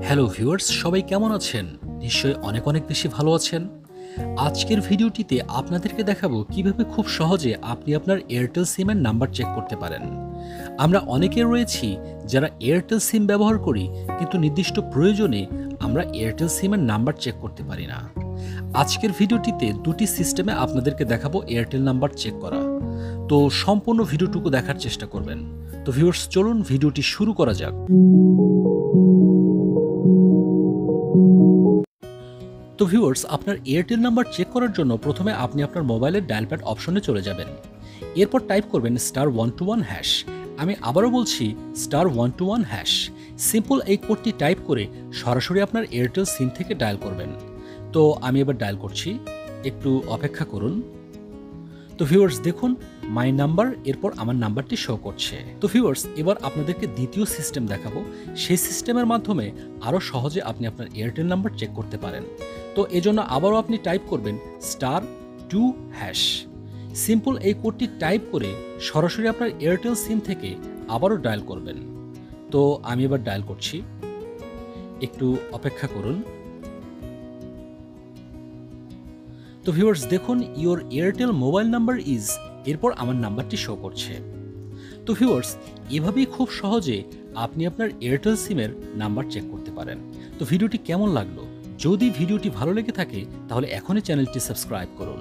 Hello viewers, সবাই কেমন আছেন? নিশ্চয়ই অনেক অনেক বেশি ভালো আছেন। আজকের ভিডিওটিতে আপনাদেরকে দেখাবো কিভাবে খুব সহজে আপনি আপনার এয়ারটেল সিমের নাম্বার চেক করতে পারেন। আমরা অনেকে রয়েছি যারা এয়ারটেল সিম ব্যবহার করি, কিন্তু নির্দিষ্ট প্রয়োজনে আমরা এয়ারটেল সিমের নাম্বার চেক করতে পারি না। আজকের ভিডিওটিতে দুটি সিস্টেমে আপনাদেরকে দেখাবো এয়ারটেল নাম্বার চেক করা। তো সম্পূর্ণ ভিডিওটুকু দেখার চেষ্টা করবেন। তো ভিউয়ার্স, চলুন ভিডিওটি শুরু করা যাক। তো ভিউয়ার্স, আপনার এয়ারটেল নাম্বার চেক করার জন্য প্রথমে আপনি আপনার মোবাইলের ডায়াল প্যাড অপশনে চলে যাবেন। এরপর টাইপ করবেন *121#। আমি আবারও বলছি *121#। সিম্পল এই কোডটি টাইপ করে সরাসরি আপনার এয়ারটেল সিম থেকে ডায়াল করবেন। তো আমি এবার ডায়াল করছি, একটু অপেক্ষা করুন। তো ভিউয়ার্স দেখুন, মাই নাম্বার, এরপর আমার নাম্বারটি শো করছে। তো ভিউয়ার্স, এবার আপনাদেরকে দ্বিতীয় সিস্টেম দেখাবো। সেই সিস্টেমের মাধ্যমে আরও সহজে আপনি আপনার এয়ারটেল নাম্বার চেক করতে পারেন। তো এজন্য আবারও আপনি টাইপ করবেন *2#। সিম্পল এই কোডটি টাইপ করে সরাসরি আপনার এয়ারটেল সিম থেকে আবারও ডায়াল করবেন। তো আমি এবার ডায়াল করছি, একটু অপেক্ষা করুন। তো ভিউয়ার্স দেখুন, your Airtel mobile number is, এরপর আমার নাম্বারটি শো করছে। তো ভিউয়ার্স, এভাবেই খুব সহজে আপনি আপনার এয়ারটেল সিমের নাম্বার চেক করতে পারেন। তো ভিডিওটি কেমন লাগলো? যদি ভিডিওটি ভালো লেগে থাকে তাহলে এখনই চ্যানেলটি সাবস্ক্রাইব করুন।